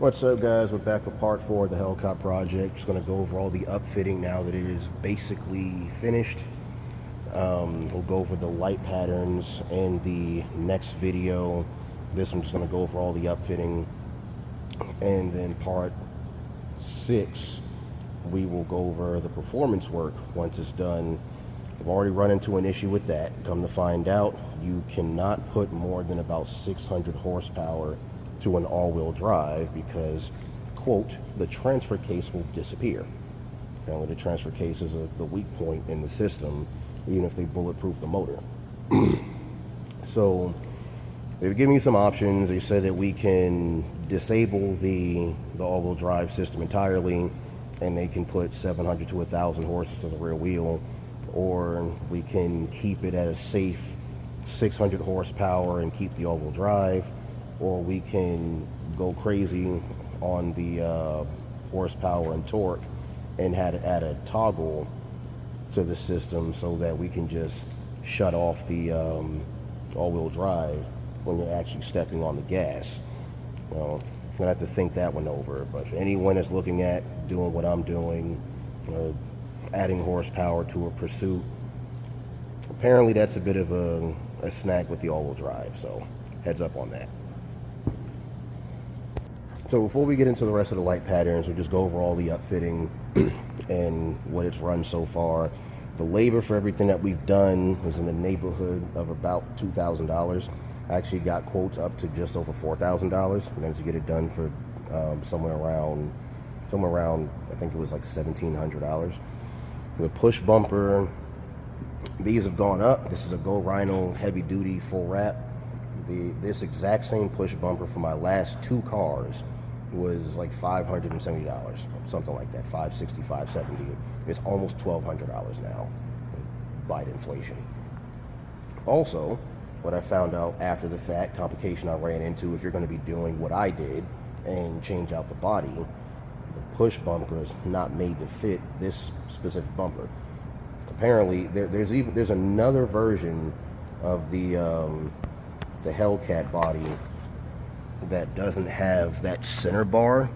What's up, guys? We're back for part 4 of the HellCop project. Just going to go over all the upfitting now that it is basically finished. We'll go over the light patterns in the next video. This one's just going to go over all the upfitting. And then part 6, we will go over the performance work once it's done. I've already run into an issue with that. Come to find out, you cannot put more than about 600 horsepower to an all-wheel drive because, quote, the transfer case will disappear. Apparently the transfer case is the weak point in the system, even if they bulletproof the motor. So they've given me some options. They said that we can disable the all-wheel drive system entirely, and they can put 700 to 1,000 horses to the rear wheel, or we can keep it at a safe 600 horsepower and keep the all-wheel drive, or we can go crazy on the horsepower and torque and add a toggle to the system so that we can just shut off the all-wheel drive when you're actually stepping on the gas. Well, I'm gonna have to think that one over, but for anyone that's looking at doing what I'm doing, adding horsepower to a pursuit, apparently that's a bit of a snag with the all-wheel drive, so heads up on that. So before we get into the rest of the light patterns, we'll just go over all the upfitting and what it's run so far. The labor for everything that we've done is in the neighborhood of about $2,000. I actually got quotes up to just over $4,000. Managed to get it done for somewhere around, I think it was like $1,700. The push bumper, these have gone up. This is a Go Rhino heavy duty full wrap. This exact same push bumper for my last 2 cars was like $570, something like that, $560, $570. It's almost $1,200 now by inflation. Also, what I found out after the fact, complication I ran into, if you're going to be doing what I did and change out the body, the push bumper is not made to fit this specific bumper. Apparently, there's another version of the Hellcat body that doesn't have that center bar,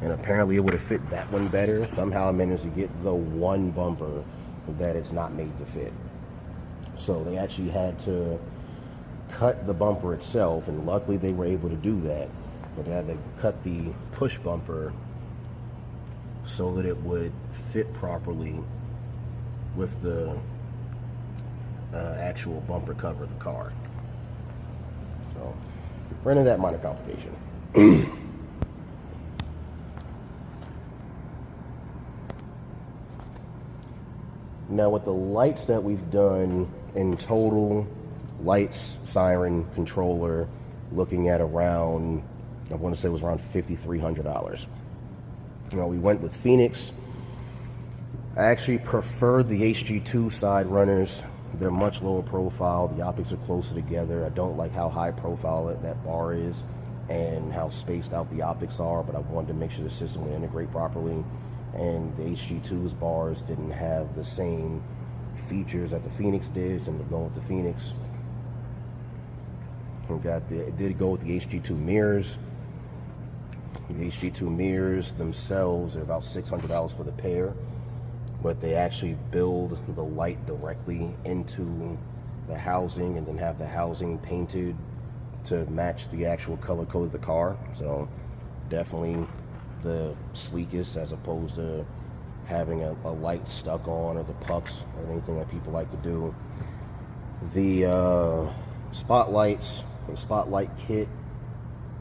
and apparently it would have fit that one better. Somehow I managed to get the one bumper that it's not made to fit. So they actually had to cut the bumper itself, and luckily they were able to do that, but they had to cut the push bumper so that it would fit properly with the actual bumper cover of the car. So ran into that minor complication. Now with the lights that we've done in total, lights, siren, controller, looking at around, I want to say it was around $5,300. You know, we went with Feniex. I actually prefer the HG2 side runners. They're much lower profile. The optics are closer together. I don't like how high profile that bar is and how spaced out the optics are, but I wanted to make sure the system would integrate properly. And the HG2's bars didn't have the same features that the Feniex did, so I'm going with the Feniex. It did go with the HG2 mirrors. The HG2 mirrors themselves are about $600 for the pair, but they actually build the light directly into the housing and then have the housing painted to match the actual color code of the car. So definitely the sleekest, as opposed to having a light stuck on, or the pucks, or anything that people like to do. The spotlights, the spotlight kit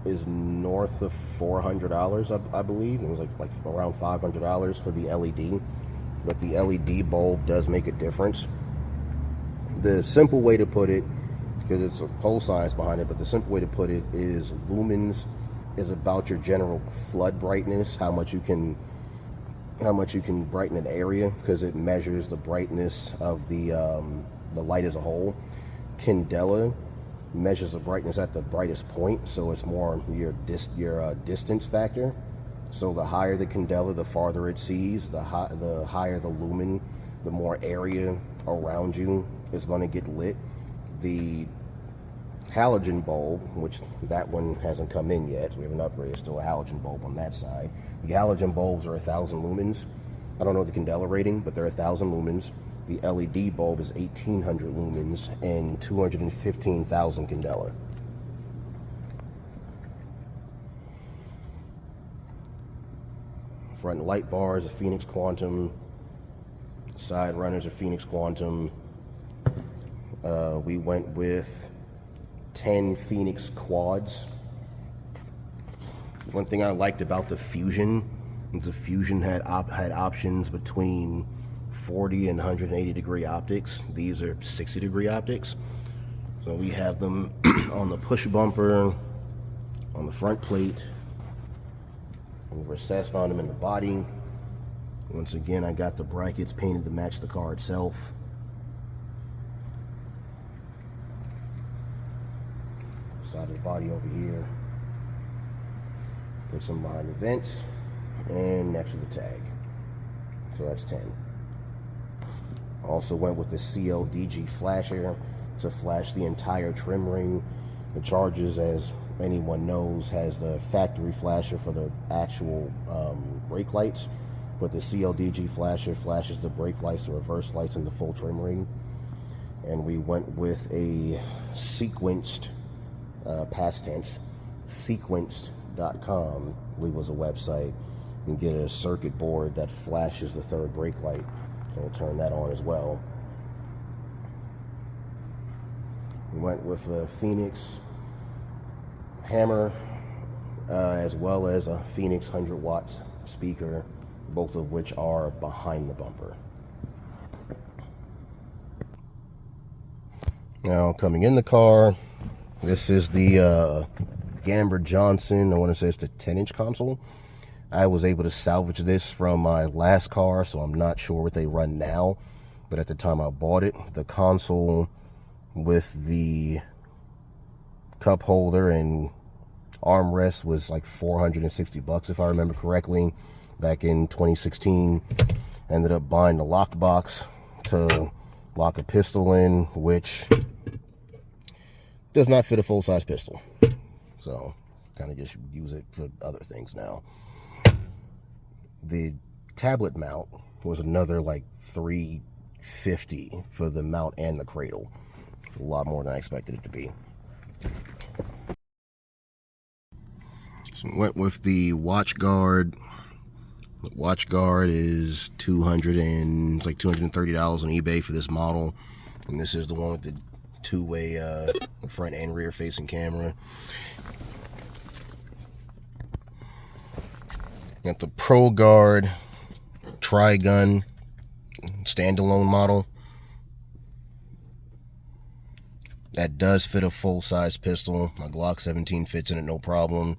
is north of $400, I believe. It was like around $500 for the LED. But the LED bulb does make a difference. The simple way to put it, because it's a whole science behind it, but the simple way to put it is lumens is about your general flood brightness, how much you can brighten an area, because it measures the brightness of the light as a whole. Candela measures the brightness at the brightest point, so it's more your distance factor. So the higher the candela, the farther it sees. The higher the lumen, the more area around you is going to get lit. The halogen bulb, which that one hasn't come in yet, so we haven't upgraded. Still a halogen bulb on that side. The halogen bulbs are 1,000 lumens. I don't know the candela rating, but they're 1,000 lumens. The LED bulb is 1,800 lumens and 215,000 candela. Front light bars are Feniex Quantum. Side runners are Feniex Quantum. We went with 10 Feniex quads. One thing I liked about the Fusion is the Fusion had options between 40 and 180 degree optics. These are 60 degree optics. So we have them on the push bumper, on the front plate. We've recessed on them in the body. Once again, I got the brackets painted to match the car itself. Side of the body over here. Put some behind the vents and next to the tag. So that's 10. Also went with the CLDG flasher to flash the entire trim ring. The Chargers, as anyone knows, has the factory flasher for the actual brake lights, but the CLDG flasher flashes the brake lights, the reverse lights, and the full trim ring. And we went with a sequenced, past tense, sequenced.com, I believe was a website, and get a circuit board that flashes the third brake light. So we'll turn that on as well. We went with the Feniex hammer, as well as a Feniex 100 watts speaker, both of which are behind the bumper. Now, coming in the car, this is the Gamber Johnson, I want to say it's the 10-inch console. I was able to salvage this from my last car, so I'm not sure what they run now, but at the time I bought it, the console with the cup holder and armrest was like $460 if I remember correctly, back in 2016. Ended up buying the lock box to lock a pistol in, which does not fit a full-size pistol, so kind of just use it for other things now. The tablet mount was another like $350 for the mount and the cradle. A lot more than I expected it to be. So went with the Watchguard. The Watchguard is it's like $230 on eBay for this model, and this is the one with the two-way front and rear facing camera. Got the Progard Tri Gun standalone model. That does fit a full-size pistol. My Glock 17 fits in it, no problem.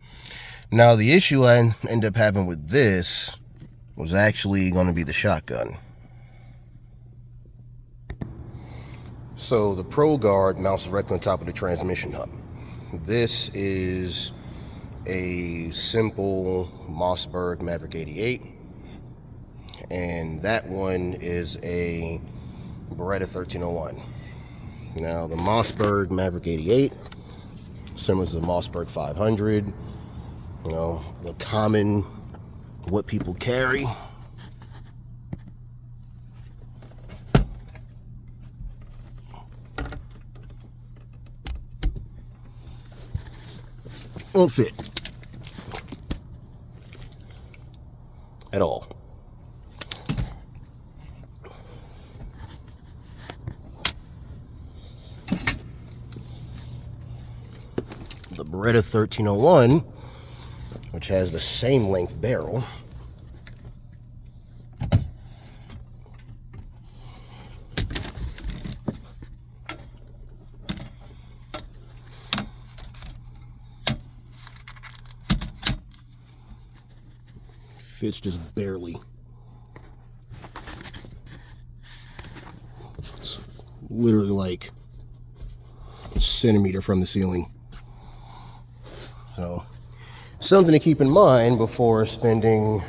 Now, the issue I ended up having with this was actually going to be the shotgun. So, the Progard mounts directly on top of the transmission hub. This is a simple Mossberg Maverick 88. And that one is a Beretta 1301. Now, the Mossberg Maverick 88, similar to the Mossberg 500, you know, the common, what people carry. Won't fit at all. The Beretta 1301, which has the same length barrel, fits just barely. It's literally like a centimeter from the ceiling. So, something to keep in mind before spending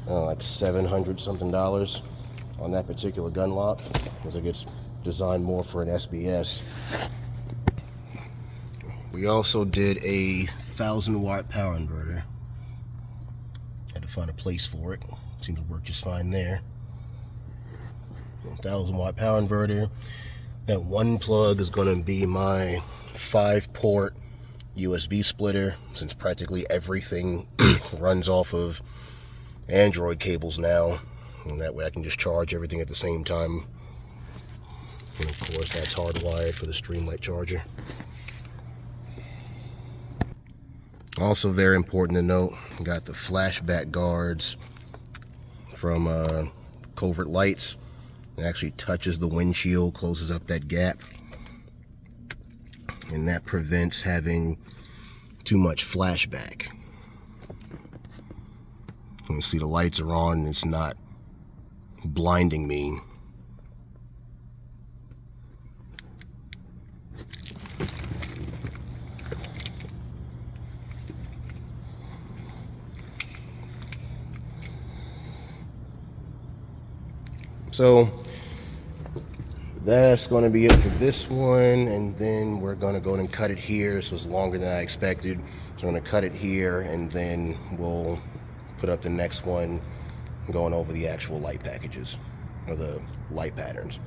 like $700 something on that particular gun lock, because it gets designed more for an SBS. We also did a 1,000-watt power inverter. Had to find a place for it. Seemed to work just fine there. 1,000-watt power inverter. That one plug is going to be my 5-port USB splitter, since practically everything runs off of Android cables now, and that way I can just charge everything at the same time. And of course that's hardwired for the Streamlight charger. Also very important to note, got the flashback guards from Covert Lights. It actually touches the windshield, closes up that gap, and that prevents having too much flashback. You see the lights are on and it's not blinding me. So that's going to be it for this one, and then we're going to go and cut it here. This was longer than I expected, so I'm going to cut it here, and then we'll put up the next one going over the actual light packages, or the light patterns.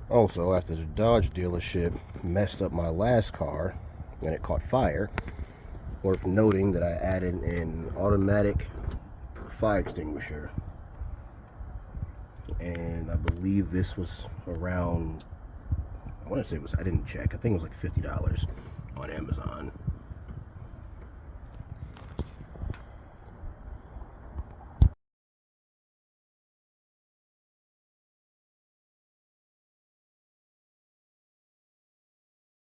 Also, after the Dodge dealership messed up my last car and it caught fire, worth noting that I added an automatic fire extinguisher, and I believe this was around, I want to say it was, I didn't check, I think it was like $50 on Amazon.